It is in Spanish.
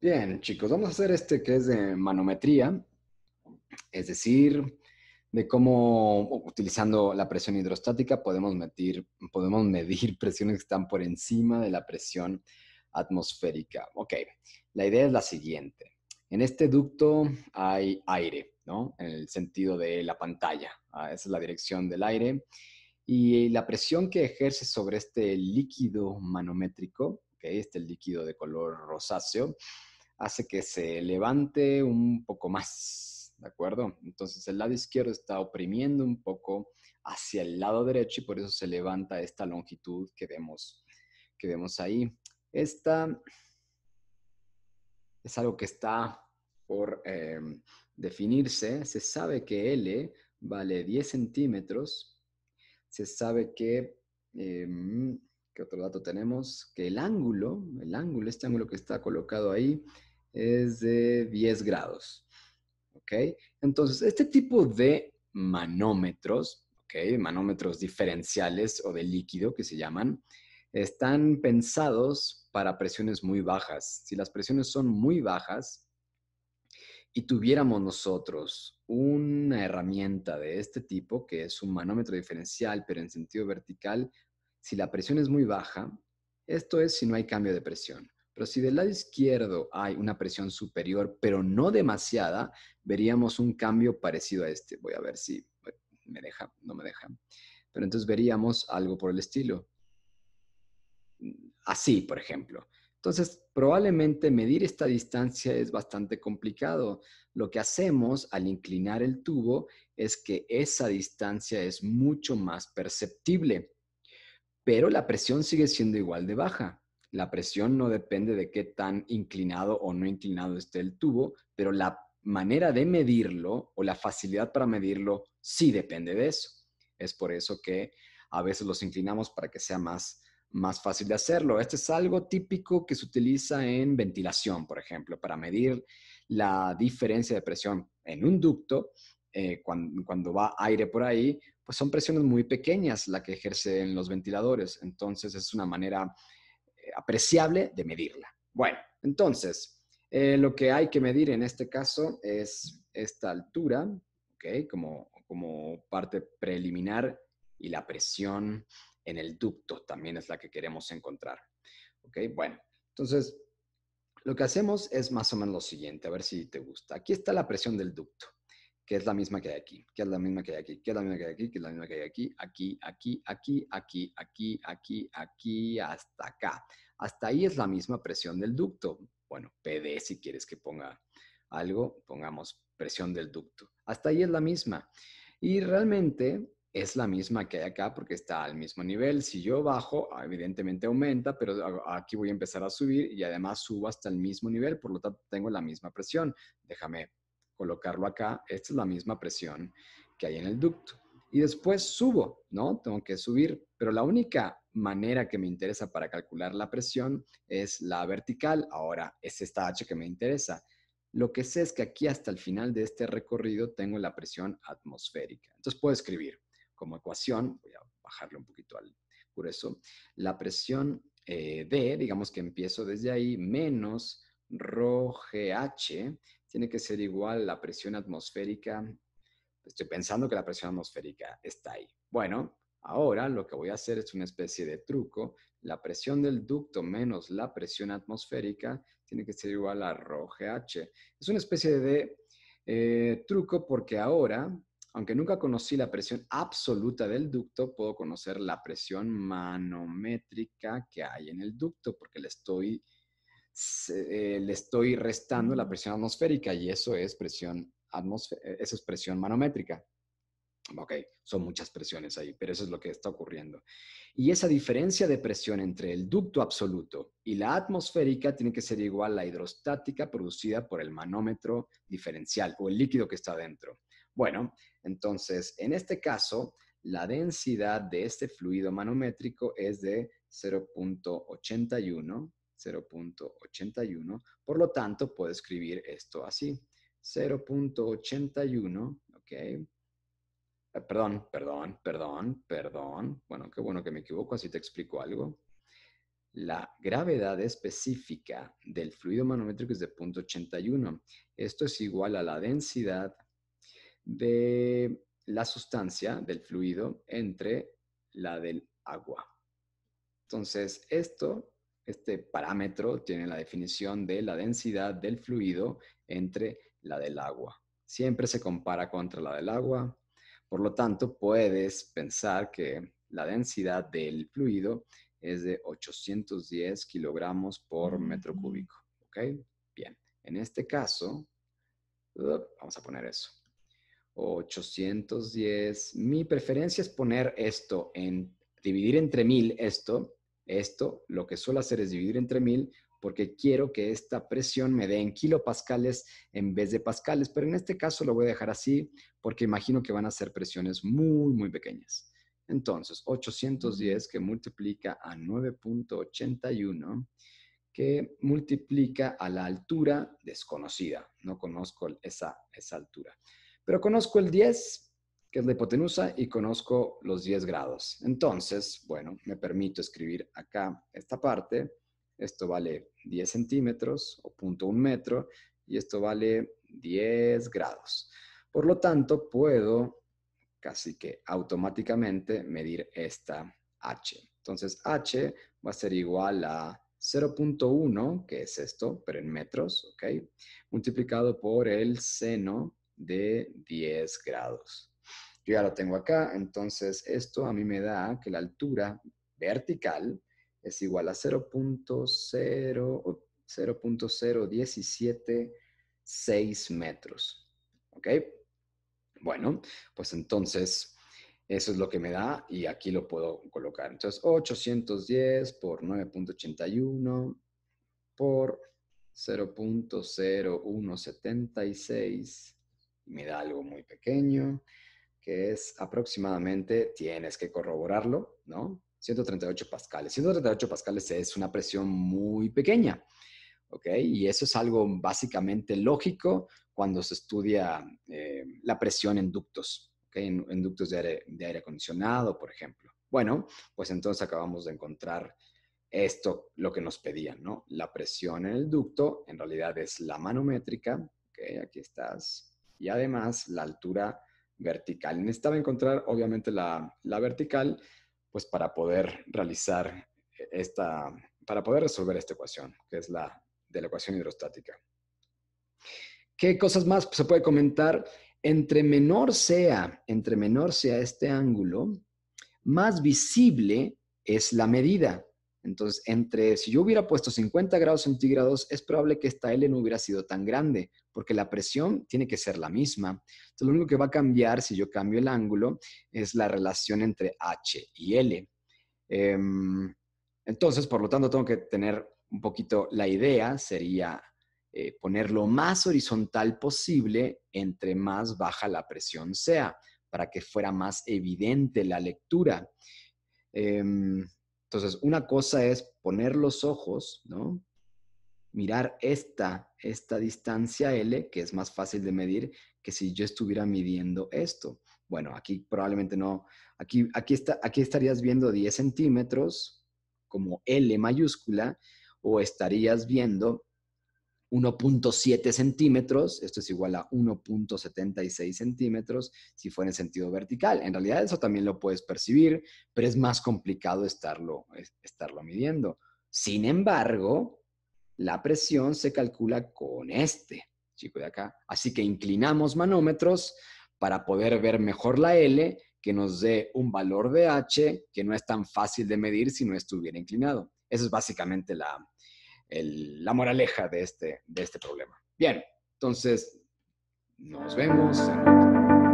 Bien, chicos, vamos a hacer este que es de manometría, es decir, de cómo utilizando la presión hidrostática podemos medir presiones que están por encima de la presión atmosférica. Ok, la idea es la siguiente. En este ducto hay aire, ¿no? En el sentido de la pantalla. Esa es la dirección del aire. Y la presión que ejerce sobre este líquido manométrico, okay, este líquido de color rosáceo, hace que se levante un poco más, ¿de acuerdo? Entonces el lado izquierdo está oprimiendo un poco hacia el lado derecho y por eso se levanta esta longitud que vemos ahí. Esta es algo que está por definirse. Se sabe que L vale 10 centímetros. Se sabe que, ¿qué otro dato tenemos? Que este ángulo que está colocado ahí, es de 10 grados. ¿Ok? Entonces, este tipo de manómetros, ¿ok? Manómetros diferenciales o de líquido que se llaman, están pensados para presiones muy bajas. Si las presiones son muy bajas y tuviéramos nosotros una herramienta de este tipo, que es un manómetro diferencial, pero en sentido vertical, si la presión es muy baja, esto es si no hay cambio de presión. Pero si del lado izquierdo hay una presión superior, pero no demasiada, veríamos un cambio parecido a este. Voy a ver si me deja, no me deja. Pero entonces veríamos algo por el estilo. Así, por ejemplo. Entonces, probablemente medir esta distancia es bastante complicado. Lo que hacemos al inclinar el tubo es que esa distancia es mucho más perceptible, pero la presión sigue siendo igual de baja. La presión no depende de qué tan inclinado o no inclinado esté el tubo, pero la manera de medirlo o la facilidad para medirlo sí depende de eso. Es por eso que a veces los inclinamos para que sea más fácil de hacerlo. Este es algo típico que se utiliza en ventilación, por ejemplo, para medir la diferencia de presión en un ducto. Cuando va aire por ahí, pues son presiones muy pequeñas la que ejercen los ventiladores. Entonces es una manera apreciable de medirla. Bueno, entonces lo que hay que medir en este caso es esta altura, ¿ok? Como parte preliminar, y la presión en el ducto también es la que queremos encontrar. ¿Ok? Bueno, entonces lo que hacemos es más o menos lo siguiente, a ver si te gusta. Aquí está la presión del ducto, que es la misma que hay aquí, que es la misma que hay aquí, que es la misma que hay aquí, que es la misma que hay aquí, aquí, hasta acá. Hasta ahí es la misma presión del ducto. Bueno, PD si quieres que ponga algo, pongamos presión del ducto. Hasta ahí es la misma. Y realmente es la misma que hay acá porque está al mismo nivel. Si yo bajo, evidentemente aumenta, pero aquí voy a empezar a subir y además subo hasta el mismo nivel, por lo tanto tengo la misma presión. Déjame colocarlo acá. Esta es la misma presión que hay en el ducto. Y después subo, ¿no? Tengo que subir, pero la única manera que me interesa para calcular la presión es la vertical. Ahora, es esta H que me interesa. Lo que sé es que aquí hasta el final de este recorrido tengo la presión atmosférica. Entonces puedo escribir como ecuación, voy a bajarle un poquito al grueso, la presión D, digamos que empiezo desde ahí, menos rho GH, tiene que ser igual a la presión atmosférica. Estoy pensando que la presión atmosférica está ahí. Bueno, ahora lo que voy a hacer es una especie de truco. La presión del ducto menos la presión atmosférica tiene que ser igual a rho GH. Es una especie de truco porque ahora, aunque nunca conocí la presión absoluta del ducto, puedo conocer la presión manométrica que hay en el ducto porque le estoy restando la presión atmosférica y eso es presión manométrica. Ok, son muchas presiones ahí, pero eso es lo que está ocurriendo. Y esa diferencia de presión entre el ducto absoluto y la atmosférica tiene que ser igual a la hidrostática producida por el manómetro diferencial o el líquido que está dentro. Bueno, entonces, en este caso, la densidad de este fluido manométrico es de 0.81, por lo tanto, puedo escribir esto así, 0.81, ¿ok? Perdón. Bueno, qué bueno que me equivoco, así te explico algo. La gravedad específica del fluido manométrico es de 0.81. Esto es igual a la densidad de la sustancia del fluido entre la del agua. Entonces, este parámetro tiene la definición de la densidad del fluido entre la del agua. Siempre se compara contra la del agua. Por lo tanto, puedes pensar que la densidad del fluido es de 810 kilogramos por metro cúbico. ¿Ok? Bien. En este caso, vamos a poner eso. 810. Mi preferencia es poner esto dividir entre 1000 esto, lo que suelo hacer es dividir entre 1000 porque quiero que esta presión me dé en kilopascales en vez de pascales, pero en este caso lo voy a dejar así porque imagino que van a ser presiones muy, muy pequeñas. Entonces, 810 que multiplica a 9.81 que multiplica a la altura desconocida. No conozco esa altura. Pero conozco el 10, que es la hipotenusa, y conozco los 10 grados. Entonces, bueno, me permito escribir acá esta parte. Esto vale 10 centímetros o 0.1 metro y esto vale 10 grados. Por lo tanto, puedo casi que automáticamente medir esta H. Entonces, H va a ser igual a 0.1, que es esto, pero en metros, ¿ok? Multiplicado por el seno de 10 grados. Yo ya lo tengo acá, entonces esto a mí me da que la altura vertical es igual a 0.0176 metros, ¿ok? Bueno, pues entonces eso es lo que me da y aquí lo puedo colocar. Entonces 810 por 9.81 por 0.0176 me da algo muy pequeño que es aproximadamente, tienes que corroborarlo, ¿no? 138 pascales. 138 pascales es una presión muy pequeña. ¿Ok? Y eso es algo básicamente lógico cuando se estudia la presión en ductos, ¿ok? En ductos de aire acondicionado, por ejemplo. Bueno, pues entonces acabamos de encontrar esto, lo que nos pedían, ¿no? La presión en el ducto en realidad es la manométrica, ¿ok? Aquí estás. Y además la altura vertical. Necesitaba encontrar, obviamente, la vertical, pues para poder realizar para poder resolver esta ecuación, que es la de la ecuación hidrostática. ¿Qué cosas más se puede comentar? Entre menor sea este ángulo, más visible es la medida. Entonces, si yo hubiera puesto 50 grados centígrados, es probable que esta L no hubiera sido tan grande, porque la presión tiene que ser la misma. Entonces, lo único que va a cambiar si yo cambio el ángulo es la relación entre H y L. Entonces, por lo tanto, tengo que tener un poquito la idea, sería poner lo más horizontal posible entre más baja la presión sea, para que fuera más evidente la lectura. Entonces, una cosa es poner los ojos, ¿no? Mirar esta distancia L, que es más fácil de medir que si yo estuviera midiendo esto. Bueno, aquí probablemente no. Aquí estarías viendo 10 centímetros como L mayúscula, o estarías viendo 1.7 centímetros, esto es igual a 1.76 centímetros si fuera en sentido vertical. En realidad eso también lo puedes percibir, pero es más complicado estarlo midiendo. Sin embargo, la presión se calcula con este chico de acá. Así que inclinamos manómetros para poder ver mejor la L, que nos dé un valor de H que no es tan fácil de medir si no estuviera inclinado. Eso es básicamente la moraleja de este problema. Bien, entonces nos vemos en otro.